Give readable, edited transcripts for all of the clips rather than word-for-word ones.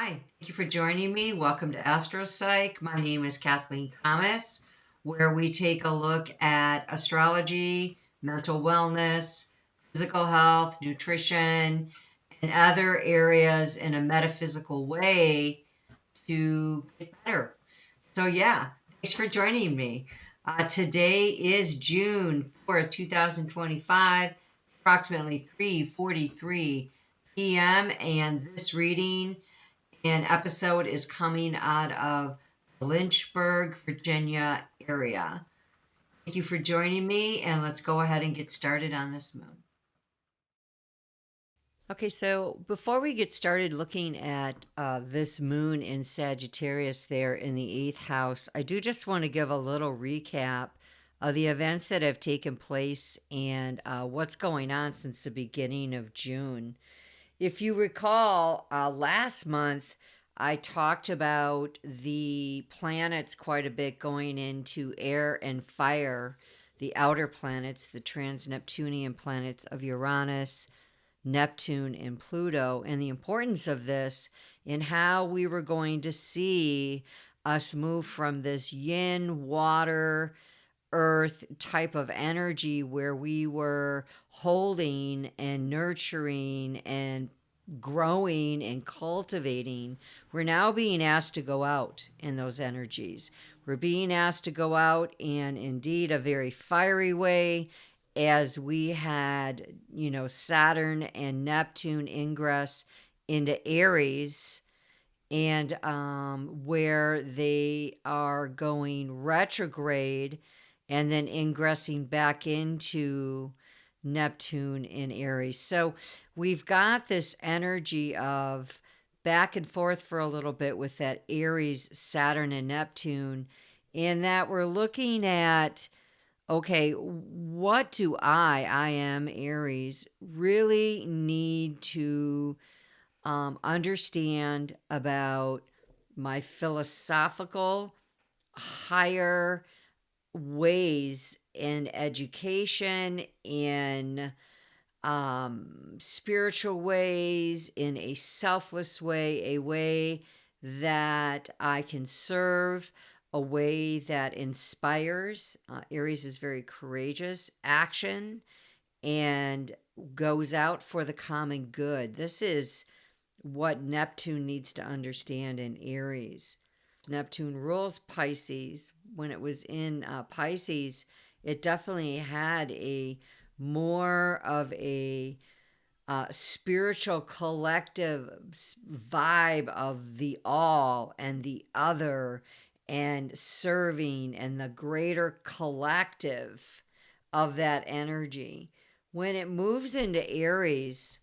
Hi, thank you for joining me. Welcome to Astropsych. My name is Kathleen Thomas, where we take a look at astrology, mental wellness, physical health, nutrition, and other areas in a metaphysical way to get better. So, yeah, thanks for joining me. Today is June 4th, 2025, approximately 3:43 p.m., and this reading an episode is coming out of the Lynchburg, Virginia area. Thank you for joining me, and let's go ahead and get started on this moon. Okay, so before we get started looking at this moon in Sagittarius there in the eighth house, I do just want to give a little recap of the events that have taken place and what's going on since the beginning of June. If you recall, last month I talked about the planets quite a bit going into air and fire, the outer planets, the trans-Neptunian planets of Uranus, Neptune, and Pluto, and the importance of this in how we were going to see us move from this yin, water, earth type of energy where we were holding and nurturing and growing and cultivating. We're now being asked to go out in those energies. We're being asked to go out in indeed a very fiery way, as we had, Saturn and Neptune ingress into Aries, and where they are going retrograde and then ingressing back into Neptune in Aries. So we've got this energy of back and forth for a little bit with that Aries, Saturn, and Neptune, in that we're looking at, okay, what do I am Aries, really need to understand about my philosophical, higher ways in education, in spiritual ways, in a selfless way, a way that I can serve, a way that inspires. Aries is very courageous, action, and goes out for the common good. This is what Neptune needs to understand in Aries. Neptune rules Pisces. When it was in Pisces, it definitely had a more of a spiritual collective vibe of the all and the other and serving and the greater collective of that energy. When it moves into Aries,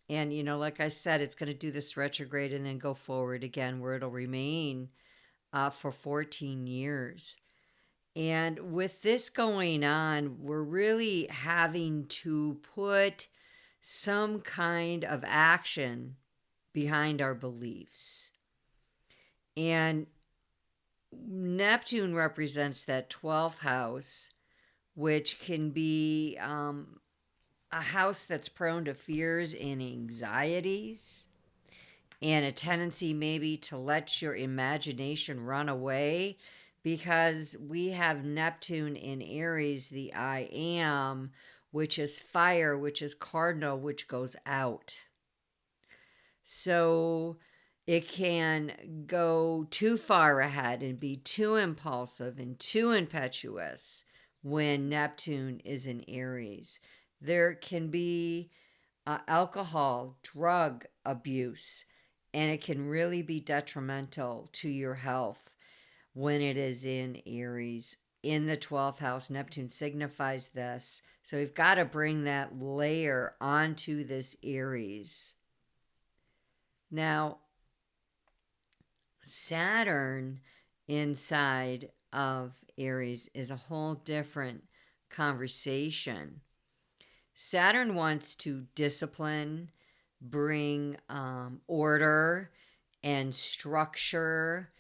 and, like I said, it's going to do this retrograde and then go forward again, where it'll remain for 14 years. And with this going on, we're really having to put some kind of action behind our beliefs. And Neptune represents that 12th house, which can be a house that's prone to fears and anxieties, and a tendency maybe to let your imagination run away, because we have Neptune in Aries, the I am, which is fire, which is cardinal, which goes out. So it can go too far ahead and be too impulsive and too impetuous when Neptune is in Aries. There can be alcohol, drug abuse, and it can really be detrimental to your health when it is in Aries. In the 12th house, Neptune signifies this. So we've got to bring that layer onto this Aries. Now, Saturn inside of Aries is a whole different conversation. Saturn wants to discipline, bring order and structure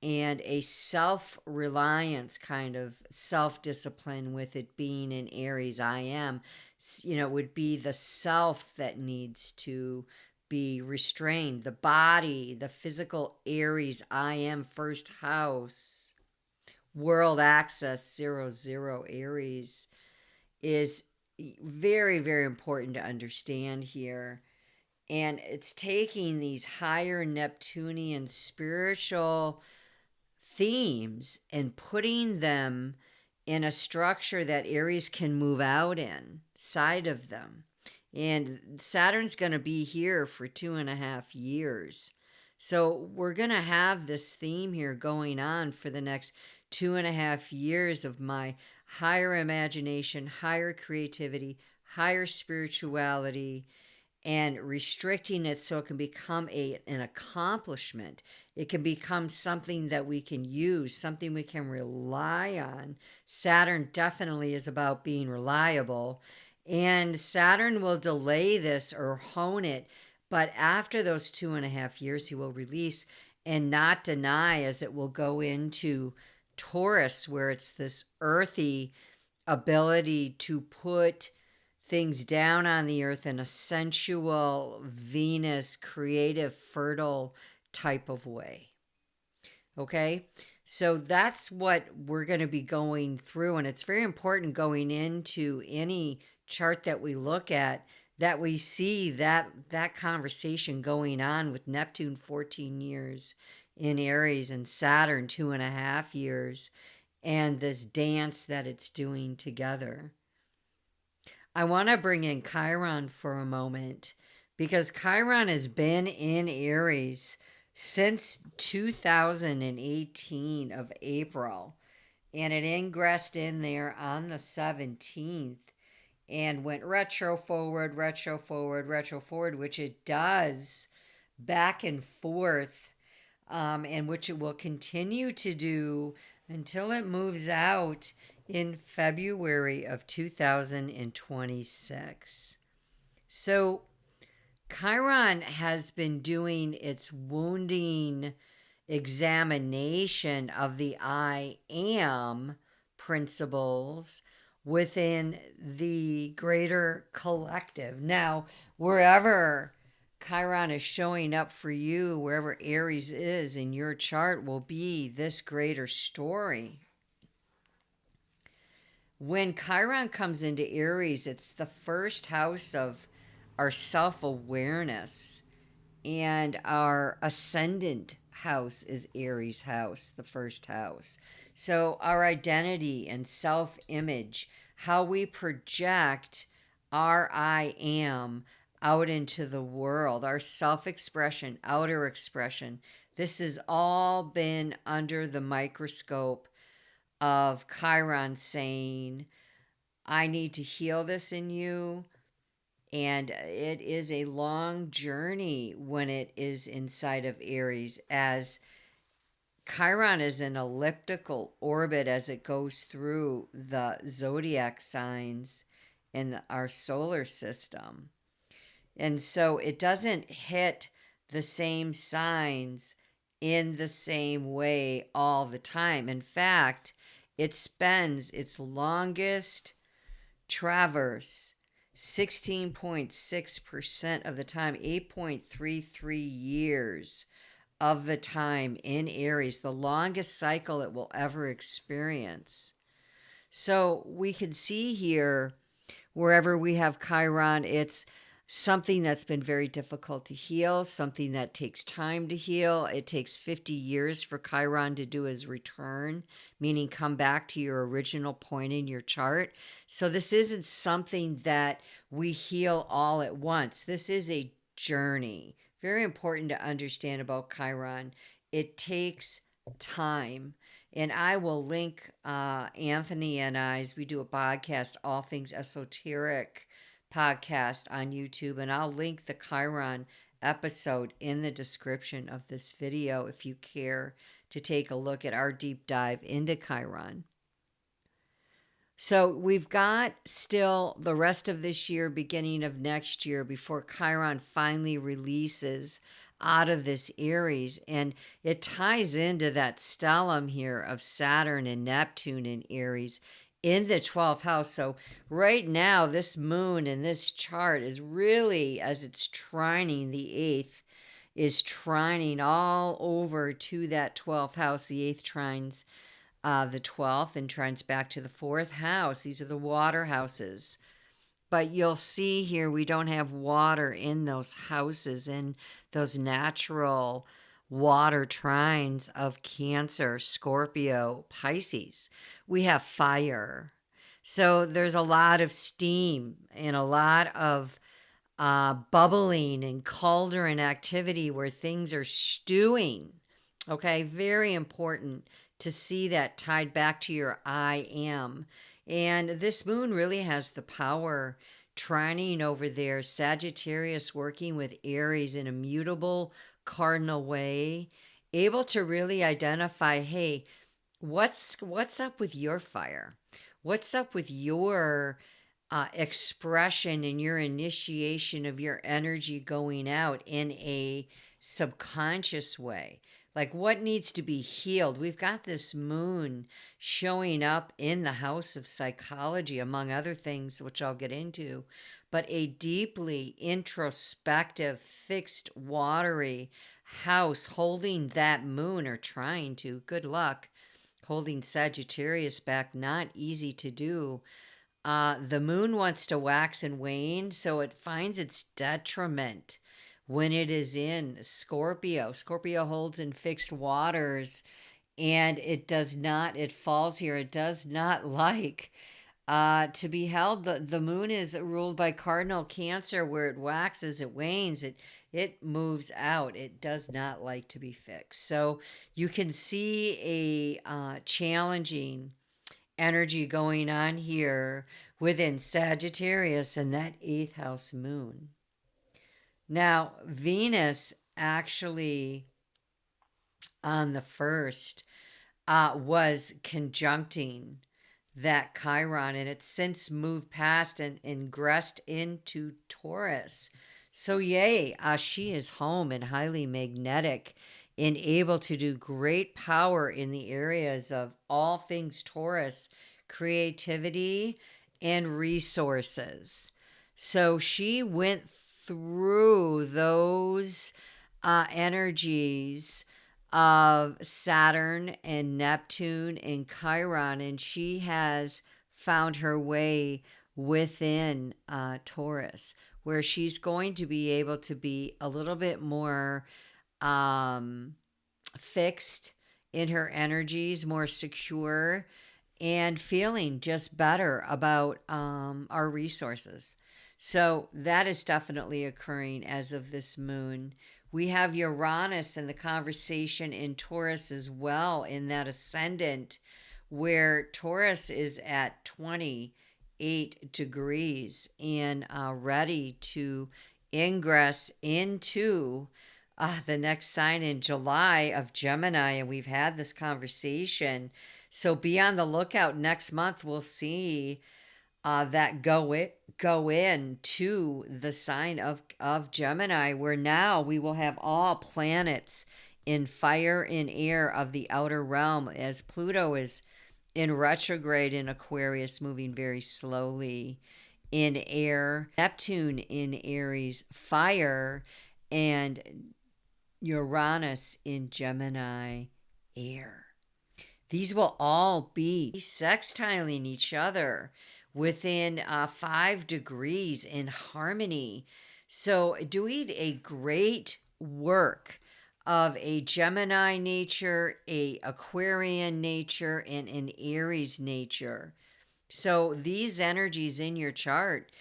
and a self-reliance, kind of self-discipline, with it being in Aries. I am, would be the self that needs to be restrained. The body, the physical Aries, I am first house, world access, 0, Aries is very, very important to understand here. And it's taking these higher Neptunian spiritual themes and putting them in a structure that Aries can move out inside of them. And Saturn's going to be here for 2.5 years. So we're going to have this theme here going on for the next 2.5 years of my higher imagination, higher creativity, higher spirituality, and restricting it so it can become an accomplishment. It can become something that we can use, something we can rely on. Saturn definitely is about being reliable, and Saturn will delay this or hone it, but after those 2.5 years, he will release and not deny, as it will go into Taurus, where it's this earthy ability to put things down on the earth in a sensual, Venus, creative, fertile type of way. Okay? So that's what we're going to be going through. And it's very important going into any chart that we look at that we see that conversation going on with Neptune 14 years in Aries and Saturn 2.5 years, and this dance that it's doing together. I want to bring in Chiron for a moment because Chiron has been in Aries since 2018 of April, and it ingressed in there on the 17th and went retro forward, retro forward, retro forward, which it does back and forth, and which it will continue to do until it moves out in February of 2026. So Chiron has been doing its wounding examination of the I am principles within the greater collective. Now, wherever Chiron is showing up for you, wherever Aries is in your chart, will be this greater story. When Chiron comes into Aries, it's the first house of our self-awareness, and our ascendant house is Aries house, the first house. So our identity and self-image, how we project our I am out into the world, our self-expression, outer expression, this has all been under the microscope of Chiron saying, I need to heal this in you. And it is a long journey when it is inside of Aries, as Chiron is an elliptical orbit as it goes through the zodiac signs in our solar system. And so it doesn't hit the same signs in the same way all the time. In fact, it spends its longest traverse 16.6% of the time, 8.33 years of the time in Aries, the longest cycle it will ever experience. So we can see here, wherever we have Chiron, it's something that's been very difficult to heal, something that takes time to heal. It takes 50 years for Chiron to do his return, meaning come back to your original point in your chart. So this isn't something that we heal all at once. This is a journey. Very important to understand about Chiron. It takes time. And I will link Anthony and I, as we do a podcast, All Things Esoteric podcast on YouTube, and I'll link the Chiron episode in the description of this video if you care to take a look at our deep dive into Chiron. So we've got still the rest of this year, beginning of next year, before Chiron finally releases out of this Aries, and it ties into that stellium here of Saturn and Neptune in Aries in the 12th house. So right now, this moon in this chart is really, as it's trining the 8th, is trining all over to that 12th house. The 8th trines the 12th and trines back to the 4th house. These are the water houses. But you'll see here we don't have water in those houses, in those natural water trines of Cancer, Scorpio, Pisces. We have fire. So there's a lot of steam and a lot of bubbling and cauldron activity where things are stewing. Okay, very important to see that tied back to your I am. And this moon really has the power trining over there. Sagittarius working with Aries in a mutable cardinal way, able to really identify, hey, what's up with your fire? What's up with your expression and your initiation of your energy going out in a subconscious way? Like, what needs to be healed? We've got this moon showing up in the house of psychology, among other things, which I'll get into, but a deeply introspective, fixed, watery house holding that moon, or trying to. Good luck holding Sagittarius back. Not easy to do. The moon wants to wax and wane, so it finds its detriment when it is in Scorpio. Scorpio holds in fixed waters, and it falls here. It does not like to be held. The moon is ruled by cardinal Cancer, where it waxes, it wanes, it moves out. It does not like to be fixed. So you can see a challenging energy going on here within Sagittarius and that 8th house moon. Now, Venus actually on the 1st was conjuncting that Chiron, and it's since moved past and ingressed into Taurus. So, yay, she is home and highly magnetic and able to do great power in the areas of all things Taurus, creativity, and resources. So, she went through those energies of Saturn and Neptune and Chiron, and she has found her way within Taurus, where she's going to be able to be a little bit more fixed in her energies, more secure, and feeling just better about our resources. So that is definitely occurring as of this moon. We have Uranus in the conversation in Taurus as well, in that ascendant, where Taurus is at 28 degrees and ready to ingress into the next sign in July of Gemini. And we've had this conversation. So be on the lookout. Next month, we'll see that go in to the sign of Gemini, where now we will have all planets in fire and air of the outer realm, as Pluto is in retrograde in Aquarius, moving very slowly in air, Neptune in Aries, fire, and Uranus in Gemini, air. These will all be sextiling each other within 5 degrees in harmony. So doing a great work of a Gemini nature, a Aquarian nature, and an Aries nature. So these energies in your chart,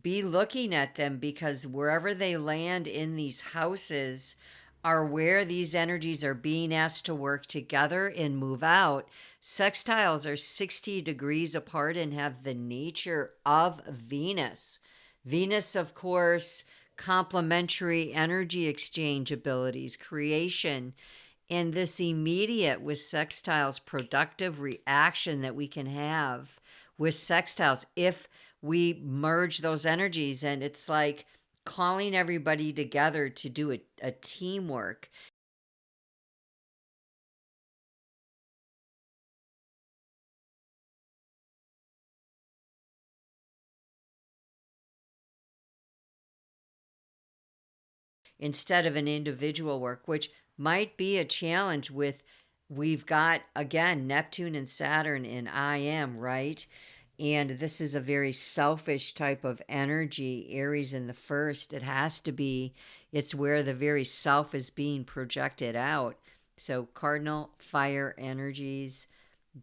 be looking at them, because wherever they land in these houses are where these energies are being asked to work together and move out. Sextiles are 60 degrees apart and have the nature of Venus. Venus, of course, complementary energy exchange abilities, creation, and this immediate with sextiles productive reaction that we can have with sextiles if we merge those energies. And it's like calling everybody together to do a teamwork. instead of an individual work, which might be a challenge with, we've got, again, Neptune and Saturn in I am, right? And this is a very selfish type of energy, Aries in the first. It has to be. It's where the very self is being projected out. So, cardinal fire energies,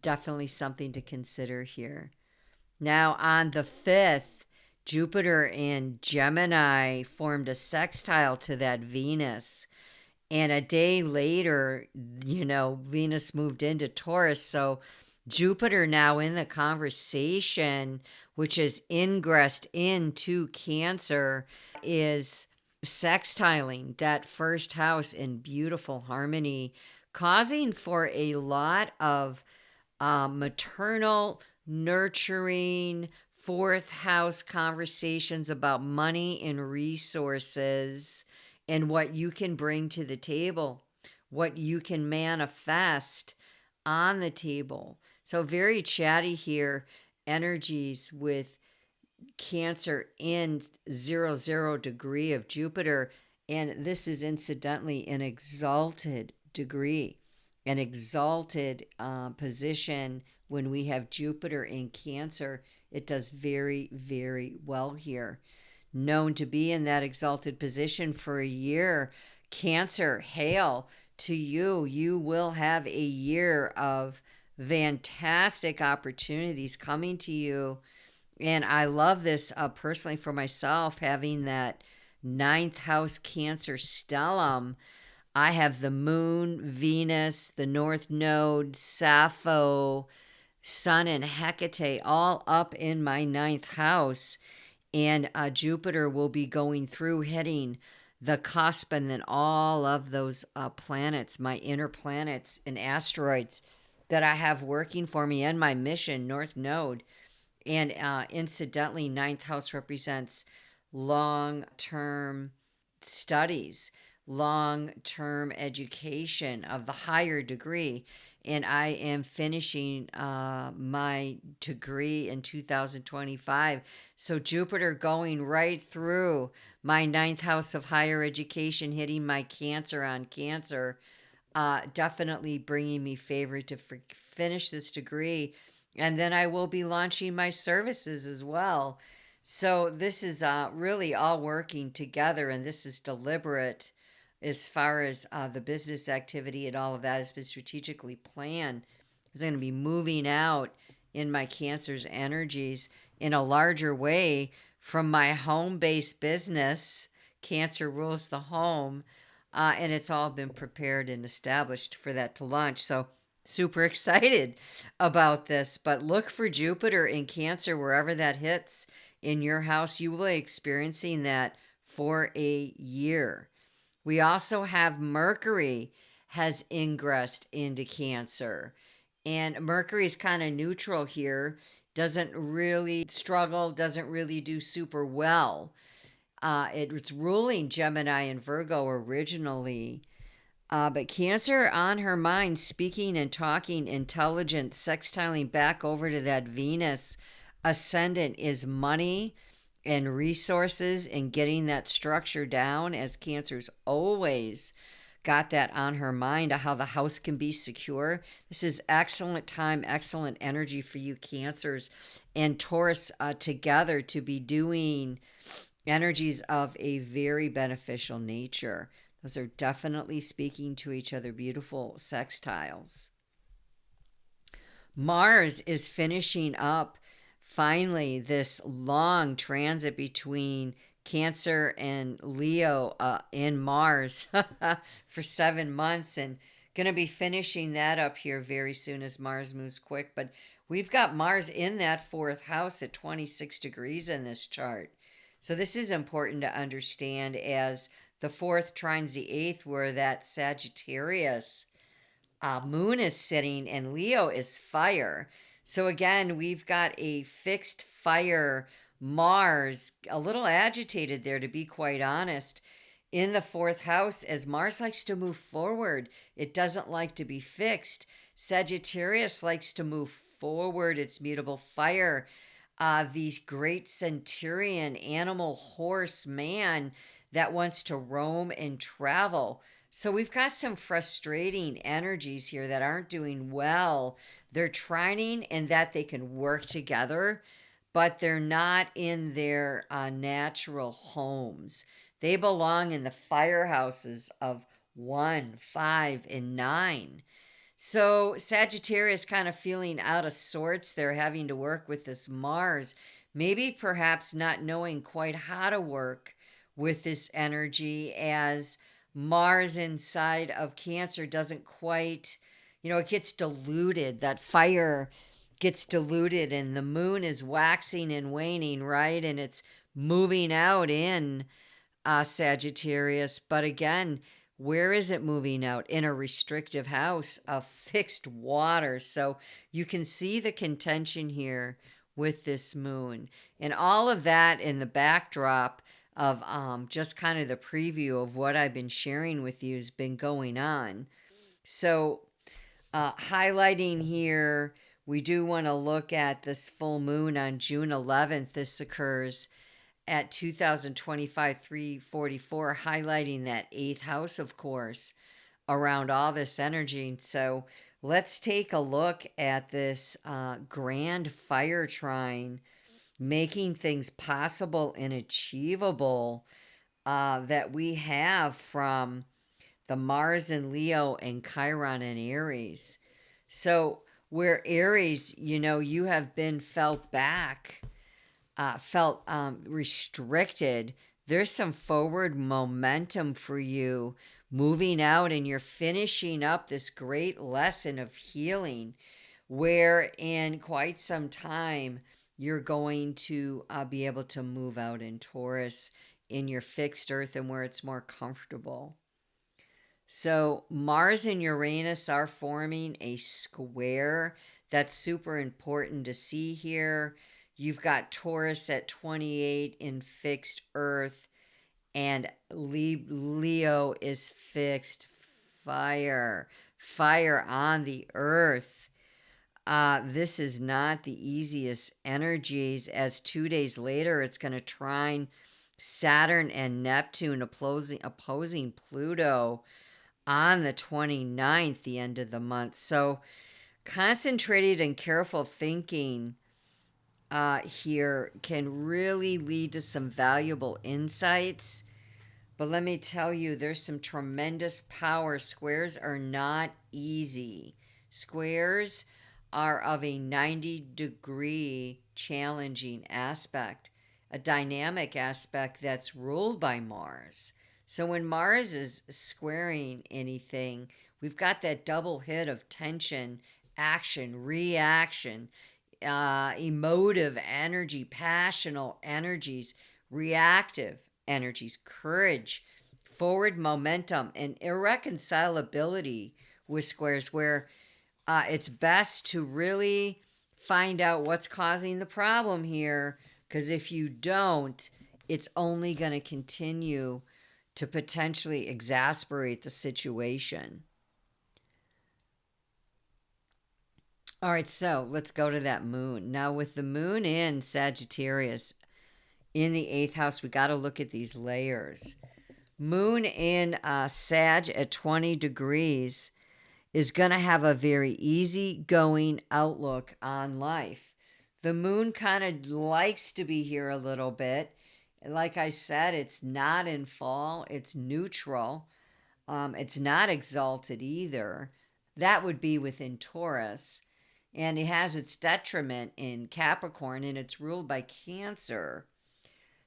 definitely something to consider here. Now, on the 5th, Jupiter and Gemini formed a sextile to that Venus. And a day later, Venus moved into Taurus. So Jupiter now in the conversation, which is ingressed into Cancer, is sextiling that first house in beautiful harmony, causing for a lot of maternal, nurturing, fourth house conversations about money and resources and what you can bring to the table, what you can manifest on the table. So, very chatty here, energies with Cancer in 0 degree of Jupiter. And this is incidentally an exalted degree, an exalted position. When we have Jupiter in Cancer, it does very, very well here. Known to be in that exalted position for a year. Cancer, hail to you. You will have a year of fantastic opportunities coming to you. And I love this personally for myself, having that 9th house Cancer stellium. I have the moon, Venus, the North Node, Sappho, Sun, and Hecate all up in my 9th house. And Jupiter will be going through, hitting the cusp, and then all of those planets, my inner planets and asteroids that I have working for me, and my mission, North Node. And incidentally, 9th house represents long-term studies, long-term education of the higher degree. And I am finishing my degree in 2025. So Jupiter going right through my 9th house of higher education, hitting my Cancer on Cancer, definitely bringing me favor to finish this degree. And then I will be launching my services as well. So this is really all working together, and this is deliberate as far as the business activity, and all of that has been strategically planned. It's going to be moving out in my Cancer's energies in a larger way from my home-based business. Cancer rules the home, and it's all been prepared and established for that to launch. So super excited about this. But look for Jupiter in Cancer wherever that hits in your house. You will be experiencing that for a year. We also have Mercury has ingressed into Cancer. And Mercury is kind of neutral here. Doesn't really struggle, doesn't really do super well. It's ruling Gemini and Virgo originally. But Cancer on her mind, speaking and talking, intelligent, sextiling back over to that Venus ascendant is money and resources and getting that structure down, as Cancer's always got that on her mind, how the house can be secure. This is excellent time, excellent energy for you Cancers and Taurus together to be doing energies of a very beneficial nature. Those are definitely speaking to each other, beautiful sextiles. Mars is finishing up finally this long transit between Cancer and Leo in Mars for 7 months, and going to be finishing that up here very soon as Mars moves quick. But we've got Mars in that 4th house at 26 degrees in this chart. So this is important to understand, as the 4th trines the 8th, where that Sagittarius moon is sitting, and Leo is fire. So again, we've got a fixed fire Mars, a little agitated there, to be quite honest, in the 4th house, as Mars likes to move forward. It doesn't like to be fixed. Sagittarius likes to move forward. It's mutable fire. These great centurion, animal, horse, man, that wants to roam and travel. So we've got some frustrating energies here that aren't doing well. They're trying and that they can work together, but they're not in their natural homes. They belong in the firehouses of 1, 5, and 9. So Sagittarius kind of feeling out of sorts. They're having to work with this Mars, maybe perhaps not knowing quite how to work with this energy, as Mars inside of Cancer doesn't quite, it gets diluted. That fire gets diluted, and the moon is waxing and waning, right? And it's moving out in Sagittarius. But again, where is it moving out? In a restrictive house of fixed water. So you can see the contention here with this moon. And all of that in the backdrop of just kind of the preview of what I've been sharing with you has been going on. So, highlighting here, we do want to look at this full moon on June 11th. This occurs at 2025 344, highlighting that eighth house, of course, around all this energy. So let's take a look at this grand fire trine, making things possible and achievable that we have from the Mars in Leo and Chiron in Aries. So where Aries, you have been felt back, felt restricted, there's some forward momentum for you moving out, and you're finishing up this great lesson of healing where in quite some time you're going to be able to move out in Taurus in your fixed earth and where it's more comfortable. So Mars and Uranus are forming a square. That's super important to see here. You've got Taurus at 28 in fixed earth, and Leo is fixed fire. Fire on the earth. This is not the easiest energies, as 2 days later it's going to trine Saturn and Neptune opposing Pluto on the 29th, the end of the month. So concentrated and careful thinking here can really lead to some valuable insights. But let me tell you, there's some tremendous power. Squares are not easy. Squares are of a 90-degree challenging aspect, a dynamic aspect that's ruled by Mars. So when Mars is squaring anything, we've got that double hit of tension, action, reaction, emotive energy, passional energies, reactive energies, courage, forward momentum, and irreconcilability with squares, where it's best to really find out what's causing the problem here, because if you don't, it's only going to continue to potentially exasperate the situation. All right, so let's go to that moon. Now, with the moon in Sagittarius in the eighth house, we got to look at these layers. Moon in Sag at 20 degrees is going to have a very easygoing outlook on life. The moon kind of likes to be here a little bit. Like I said, it's not in fall, it's neutral. It's not exalted either. That would be within Taurus. And it has its detriment in Capricorn, and it's ruled by Cancer.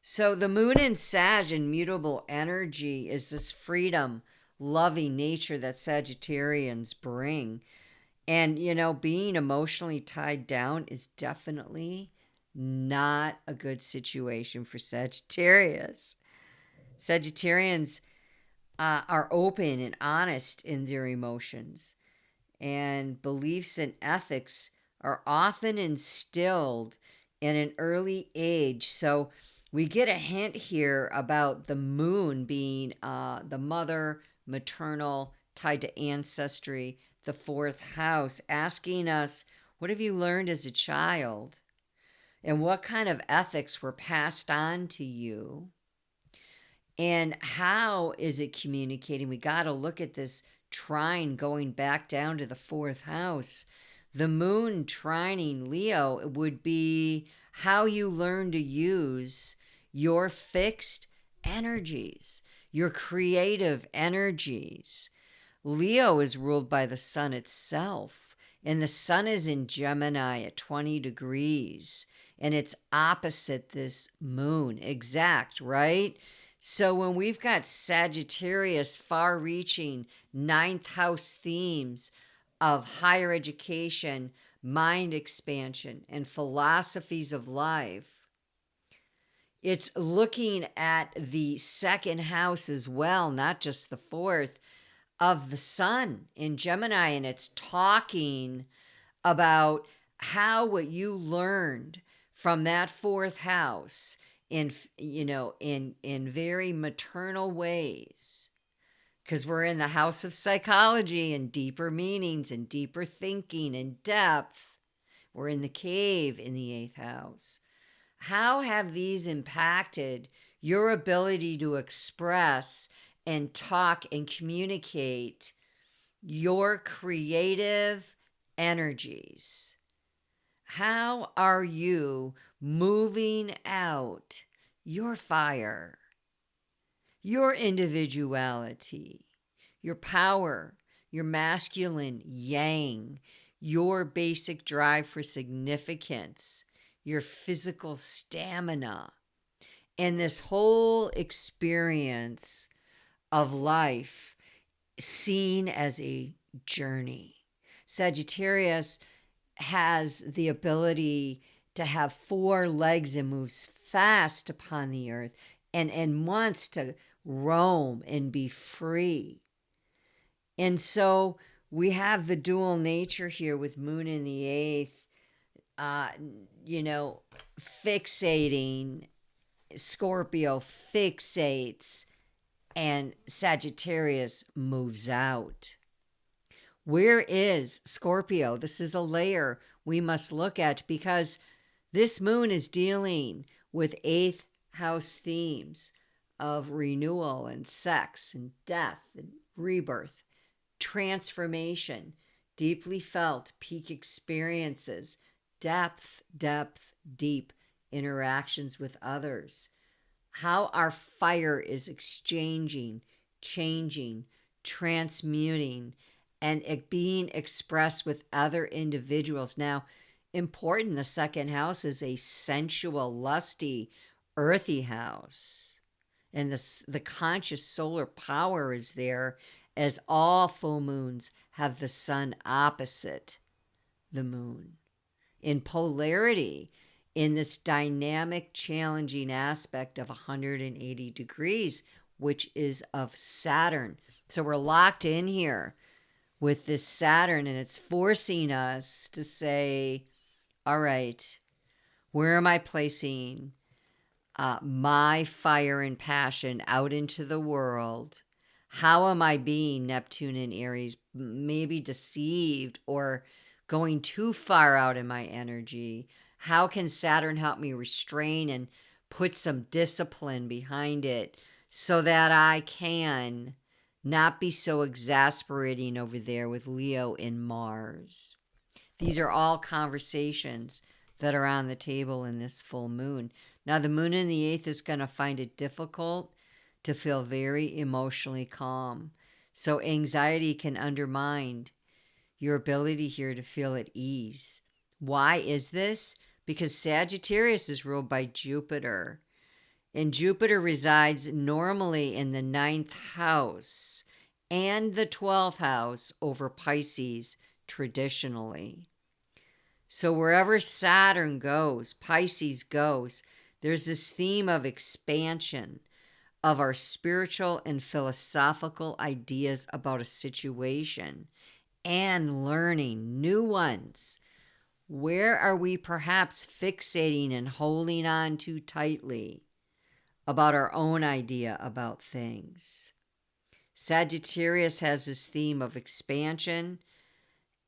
So the moon in Sag in mutable energy is this freedom, loving nature that Sagittarians bring. And, being emotionally tied down is definitely not a good situation for Sagittarius. Sagittarians are open and honest in their emotions, and beliefs and ethics are often instilled in an early age. So we get a hint here about the moon being the mother, maternal, tied to ancestry, the fourth house, asking us, what have you learned as a child? And what kind of ethics were passed on to you? And how is it communicating? We got to look at this trine going back down to the fourth house. The moon trining Leo would be how you learn to use your fixed energies, your creative energies. Leo is ruled by the sun itself, and the sun is in Gemini at 20 degrees, and it's opposite this moon. Exact, right? So when we've got Sagittarius, far reaching, ninth house themes of higher education, mind expansion, and philosophies of life, it's looking at the second house as well, not just the fourth, of the sun in Gemini, and it's talking about how what you learned from that fourth house in in very maternal ways, because we're in the house of psychology and deeper meanings and deeper thinking and depth. We're in the cave in the eighth house. How have these impacted your ability to express and talk and communicate your creative energies? How are you moving out your fire, your individuality, your power, your masculine yang, your basic drive for significance, your physical stamina, and this whole experience of life seen as a journey? Sagittarius has the ability to have four legs and moves fast upon the earth and wants to roam and be free. And so we have the dual nature here with moon in the eighth, fixating. Scorpio fixates and Sagittarius moves out. Where is Scorpio? This is a layer we must look at, because this moon is dealing with eighth house themes of renewal and sex and death and rebirth, transformation, deeply felt peak experiences, depth, deep interactions with others. How our fire is exchanging, changing, transmuting, and it being expressed with other individuals. Now, important, the second house is a sensual, lusty, earthy house. And the conscious solar power is there, as all full moons have the sun opposite the moon. In polarity, in this dynamic, challenging aspect of 180 degrees, which is of Saturn. So we're locked in here with this Saturn, and it's forcing us to say, all right, where am I placing my fire and passion out into the world? How am I being, Neptune and Aries, maybe deceived or going too far out in my energy? How can Saturn help me restrain and put some discipline behind it so that I can not be so exasperating over there with Leo and Mars? These are all conversations that are on the table in this full moon. Now, the moon in the eighth is going to find it difficult to feel very emotionally calm. So anxiety can undermine your ability here to feel at ease. Why is this? Because Sagittarius is ruled by Jupiter. And Jupiter resides normally in the ninth house and the 12th house over Pisces traditionally. So wherever Saturn goes, Pisces goes, there's this theme of expansion of our spiritual and philosophical ideas about a situation and learning new ones. Where are we perhaps fixating and holding on too tightly about our own idea about things? Sagittarius has this theme of expansion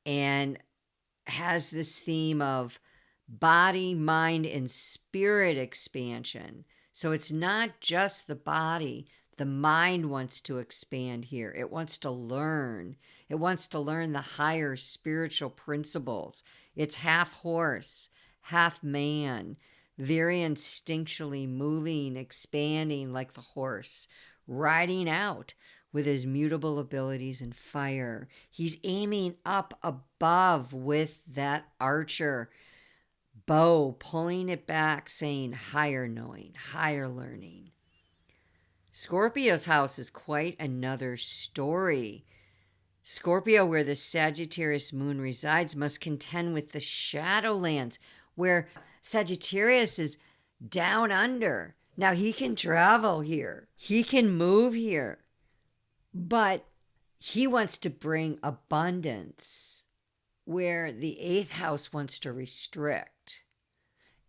and has this theme of body, mind, and spirit expansion. So it's not just the body The mind wants to expand here. It wants to learn. It wants to learn the higher spiritual principles. It's half horse, half man, very instinctually moving, expanding like the horse, riding out with his mutable abilities and fire. He's aiming up above with that archer bow, pulling it back, saying higher knowing, higher learning. Scorpio's house is quite another story. Scorpio, where the Sagittarius moon resides, must contend with the Shadowlands, where Sagittarius is down under. Now, he can travel here, he can move here, but he wants to bring abundance, where the eighth house wants to restrict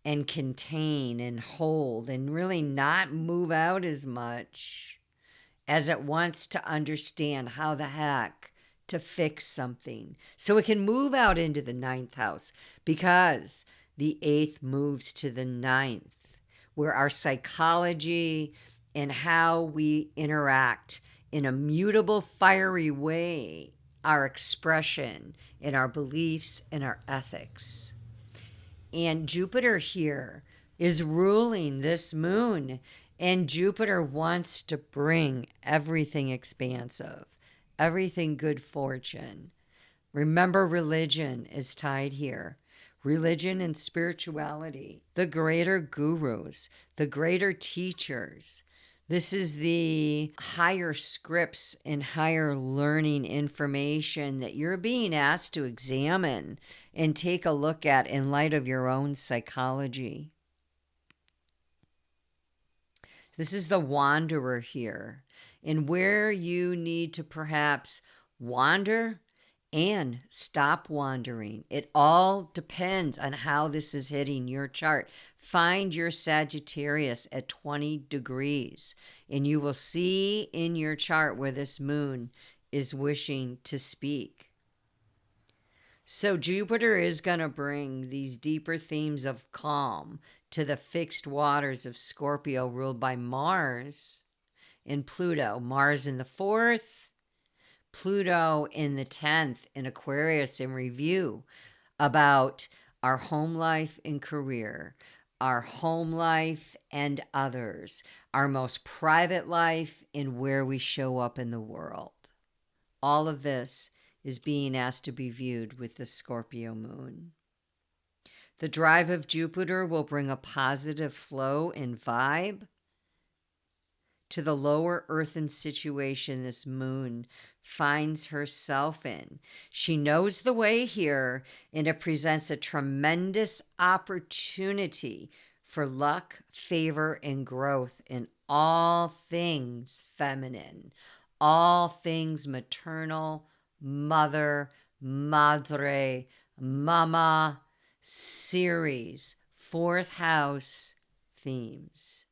and contain and hold and really not move out as much, as it wants to understand how the heck to fix something so it can move out into the ninth house, because the eighth moves to the ninth, where our psychology and how we interact in a mutable, fiery way, our expression and our beliefs and our ethics. And Jupiter here is ruling this moon, and Jupiter wants to bring everything expansive, everything good fortune. Remember, religion is tied here. Religion and spirituality, the greater gurus, the greater teachers. This is the higher scripts and higher learning information that you're being asked to examine and take a look at in light of your own psychology. This is the wanderer here, and where you need to perhaps wander and stop wandering. It all depends on how this is hitting your chart. Find your Sagittarius at 20 degrees, and you will see in your chart where this moon is wishing to speak. So Jupiter is going to bring these deeper themes of calm to the fixed waters of Scorpio, ruled by Mars and Pluto. Mars in the 4th, Pluto in the 10th in Aquarius, in review about our home life and career, our home life and others, our most private life, and where we show up in the world. All of this is being asked to be viewed with the Scorpio moon. The drive of Jupiter will bring a positive flow and vibe to the lower earthen situation this moon finds herself in. She knows the way here, and it presents a tremendous opportunity for luck, favor, and growth in all things feminine, all things maternal, mother, madre, mama, series, 4th house themes.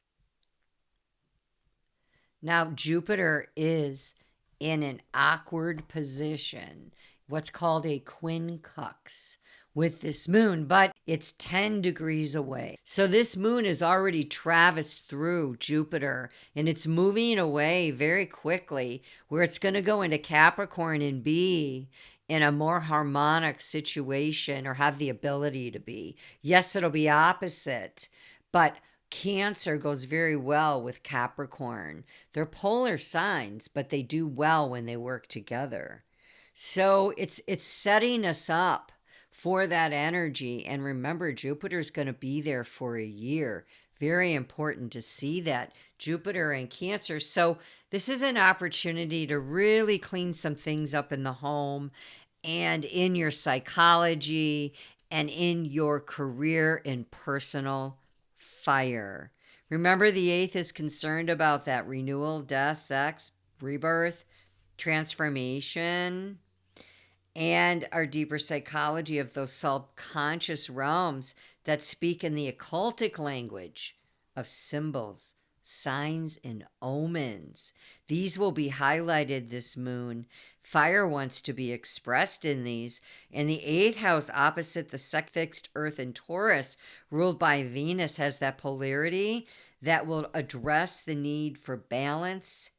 Now, Jupiter is in an awkward position, what's called a quincux, with this moon, but it's 10 degrees away. So this moon has already traversed through Jupiter, and it's moving away very quickly, where it's going to go into Capricorn and be in a more harmonic situation, or have the ability to be. Yes, it'll be opposite, but Cancer goes very well with Capricorn. They're polar signs, but they do well when they work together. So it's setting us up for that energy. And remember, Jupiter's going to be there for a year. Very important to see that. Jupiter and Cancer. So this is an opportunity to really clean some things up in the home and in your psychology and in your career and personal fire. Remember, the 8th is concerned about that renewal, death, sex, rebirth, transformation, and our deeper psychology of those subconscious realms that speak in the occultic language of symbols, signs, and omens. These will be highlighted this moon. Fire wants to be expressed in these. And the eighth house, opposite the fixed Earth and Taurus, ruled by Venus, has that polarity that will address the need for balance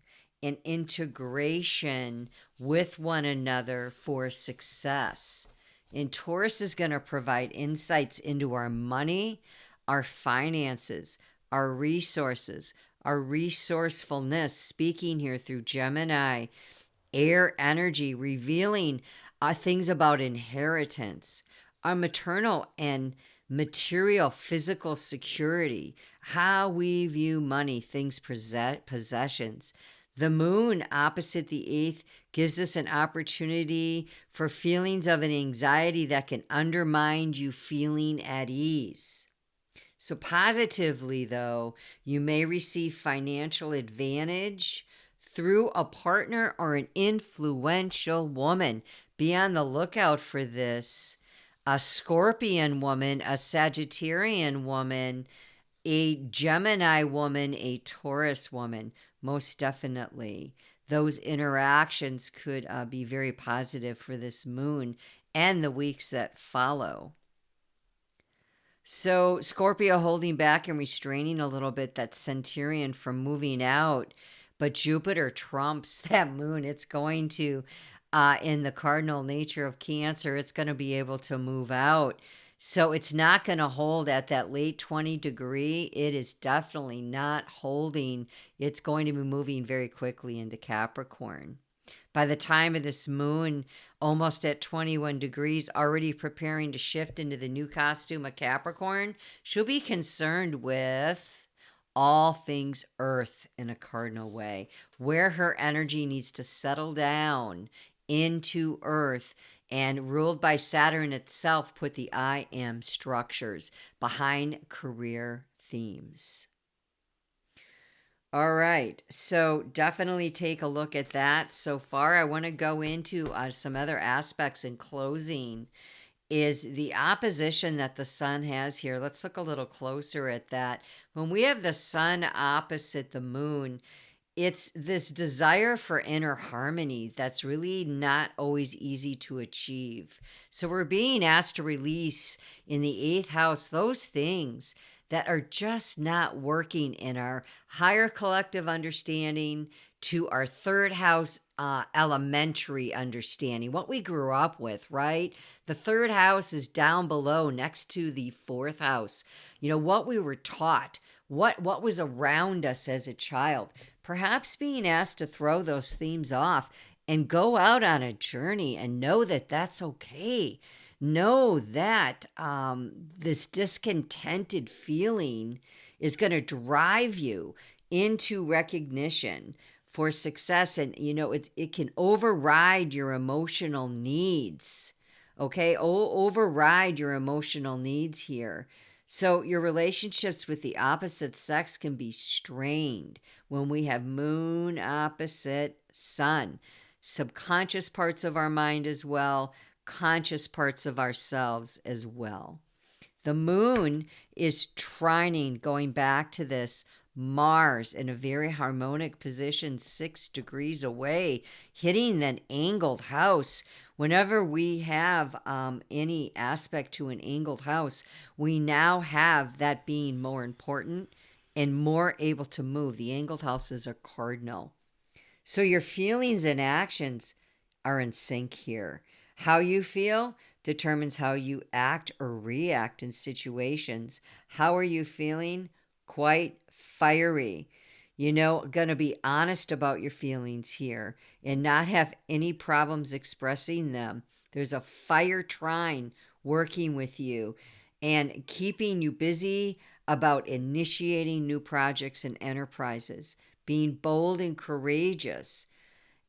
and integration with one another for success. And Taurus is going to provide insights into our money, our finances, our resources, our resourcefulness, speaking here through Gemini, air energy, revealing things about inheritance, our maternal and material physical security, how we view money, things, possessions. The moon opposite the eighth gives us an opportunity for feelings of an anxiety that can undermine you feeling at ease. So, positively, though, you may receive financial advantage through a partner or an influential woman. Be on the lookout for this. A Scorpion woman, a Sagittarian woman, a Gemini woman, a Taurus woman, most definitely. Those interactions could be very positive for this moon and the weeks that follow. So, Scorpio holding back and restraining a little bit that Centurion from moving out, but Jupiter trumps that moon. It's going to, in the cardinal nature of Cancer, it's going to be able to move out. So, it's not going to hold at that late 20 degree. It is definitely not holding. It's going to be moving very quickly into Capricorn. By the time of this moon, almost at 21 degrees, already preparing to shift into the new costume of Capricorn, she'll be concerned with all things earth in a cardinal way, where her energy needs to settle down into earth, and ruled by Saturn itself, put the I am structures behind career themes. All right, so definitely take a look at that. So far, I want to go into some other aspects in closing. Is the opposition that the sun has here. Let's look a little closer at that. When we have the sun opposite the moon, it's this desire for inner harmony that's really not always easy to achieve. So we're being asked to release in the eighth house those things that are just not working in our higher collective understanding to our third house elementary understanding, what we grew up with, right? The third house is down below next to the fourth house. You know, what we were taught, what was around us as a child. Perhaps being asked to throw those themes off and go out on a journey and know that that's okay. Know that this discontented feeling is going to drive you into recognition for success. And, you know, it can override your emotional needs. Okay? Override your emotional needs here. So your relationships with the opposite sex can be strained when we have moon opposite sun. Subconscious parts of our mind as well, conscious parts of ourselves as well. The moon is trining, going back to this, Mars in a very harmonic position 6 degrees away, hitting an angled house. Whenever we have any aspect to an angled house, we now have that being more important and more able to move. The angled houses are cardinal. So your feelings and actions are in sync here. How you feel determines how you act or react in situations. How are you feeling? Quite fiery. You know, going to be honest about your feelings here and not have any problems expressing them. There's a fire trine working with you and keeping you busy about initiating new projects and enterprises, being bold and courageous.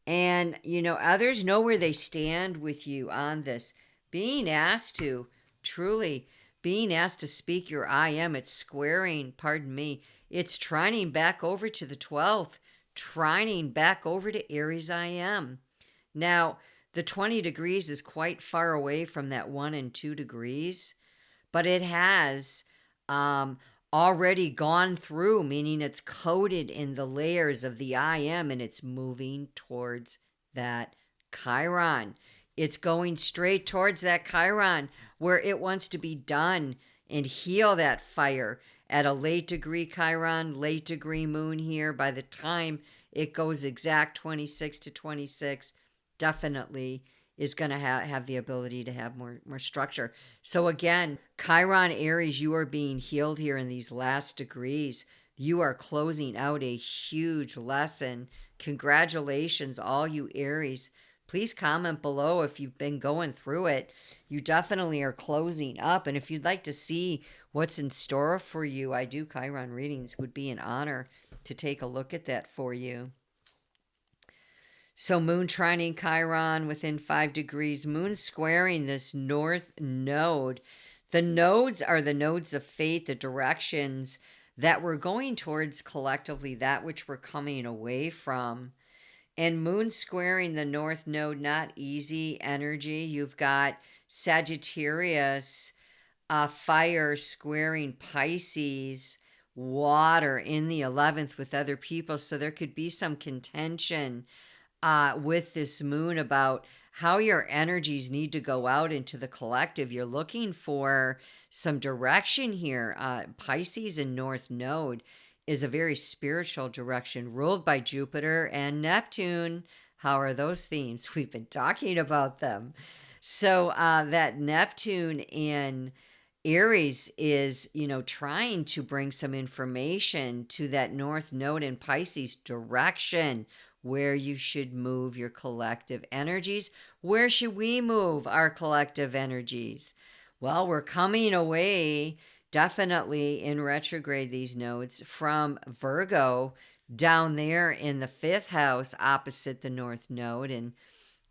And, you know, others know where they stand with you on this. Being asked to, truly, being asked to speak your I am, it's squaring, pardon me, it's trining back over to the 12th, trining back over to Aries I am. Now, the 20 degrees is quite far away from that 1 and 2 degrees, but it has already gone through, meaning it's coated in the layers of the I am, and it's moving towards that Chiron. It's going straight towards that Chiron where it wants to be done and heal that fire at a late degree Chiron, late degree moon here. By the time it goes exact 26 to 26, definitely is going to have the ability to have more structure. So again, Chiron Aries, you are being healed here in these last degrees. You are closing out a huge lesson. Congratulations, all you Aries. Please comment below if you've been going through it. You definitely are closing up. And if you'd like to see what's in store for you, I do Chiron readings. It would be an honor to take a look at that for you. So Moon trining Chiron within 5 degrees. Moon squaring this north node. The nodes are the nodes of fate, the directions that we're going towards collectively, that which we're coming away from. And Moon squaring the north node, not easy energy. You've got Sagittarius, fire squaring Pisces, water in the 11th with other people. So there could be some contention with this moon about how your energies need to go out into the collective. You're looking for some direction here. Pisces and North Node is a very spiritual direction ruled by Jupiter and Neptune. How are those themes? We've been talking about them. So that Neptune in Aries is, trying to bring some information to that North Node in Pisces direction, where you should move your collective energies. Where should we move our collective energies? Well, we're coming away, definitely in retrograde, these nodes, from Virgo down there in the 5th house opposite the North Node. And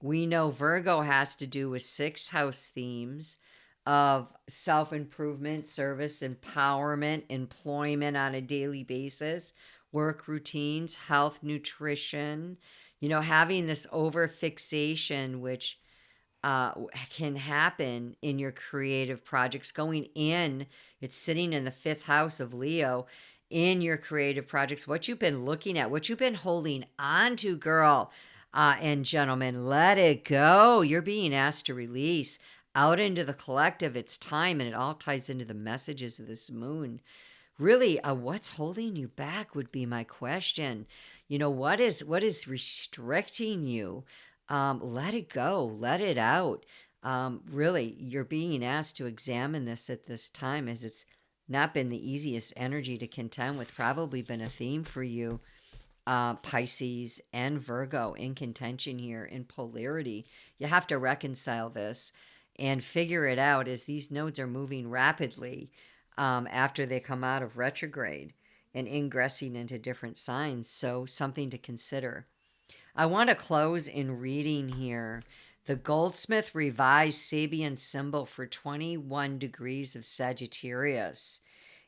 we know Virgo has to do with 6th house themes of self-improvement, service, empowerment, employment on a daily basis, work routines, health, nutrition, having this over fixation, which can happen in your creative projects going in. It's sitting in the 5th house of Leo in your creative projects. What you've been looking at, what you've been holding on to, girl and gentlemen, let it go. You're being asked to release out into the collective. It's time, and it all ties into the messages of this moon. Really, what's holding you back would be my question. What is restricting you? Let it go. Let it out. Really, you're being asked to examine this at this time, as it's not been the easiest energy to contend with. Probably been a theme for you, Pisces and Virgo in contention here in polarity. You have to reconcile this and figure it out as these nodes are moving rapidly. After they come out of retrograde and ingressing into different signs. So something to consider. I want to close in reading here the Goldsmith Revised Sabian symbol for 21 degrees of Sagittarius.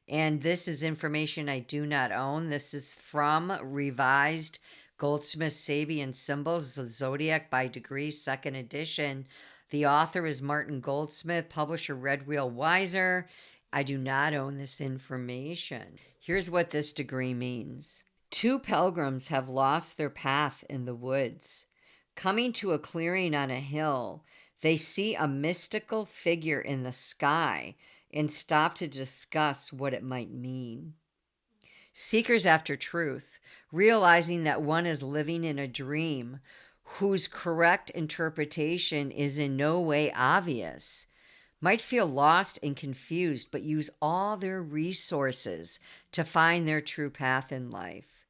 And this is information I do not own. This is from Revised Goldsmith Sabian Symbols, the Zodiac by Degrees, 2nd edition. The author is Martin Goldsmith, publisher Red Wheel Weiser. I do not own this information. Here's what this degree means. 2 pilgrims have lost their path in the woods. Coming to a clearing on a hill, they see a mystical figure in the sky and stop to discuss what it might mean. Seekers after truth, realizing that one is living in a dream whose correct interpretation is in no way obvious, might feel lost and confused, but use all their resources to find their true path in life,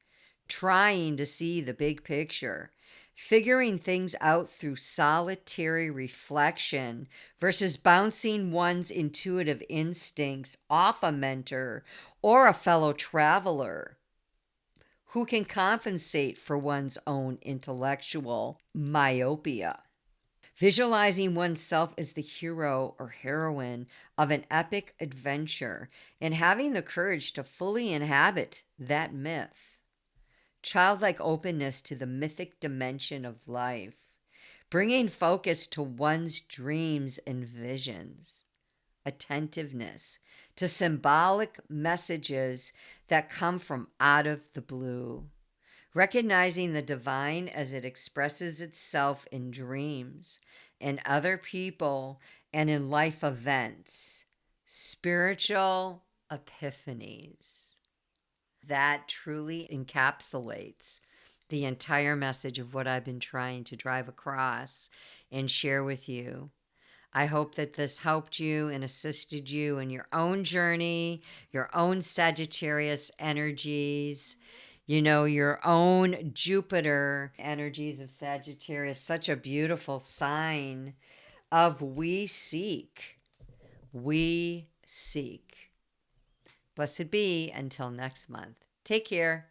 trying to see the big picture, figuring things out through solitary reflection versus bouncing one's intuitive instincts off a mentor or a fellow traveler who can compensate for one's own intellectual myopia. Visualizing oneself as the hero or heroine of an epic adventure and having the courage to fully inhabit that myth. Childlike openness to the mythic dimension of life. Bringing focus to one's dreams and visions. attentiveness to symbolic messages that come from out of the blue. Recognizing the divine as it expresses itself in dreams, in other people, and in life events. Spiritual epiphanies. That truly encapsulates the entire message of what I've been trying to drive across and share with you. I hope that this helped you and assisted you in your own journey, your own Sagittarius energies, your own Jupiter energies of Sagittarius. Such a beautiful sign of we seek. We seek. Blessed be until next month. Take care.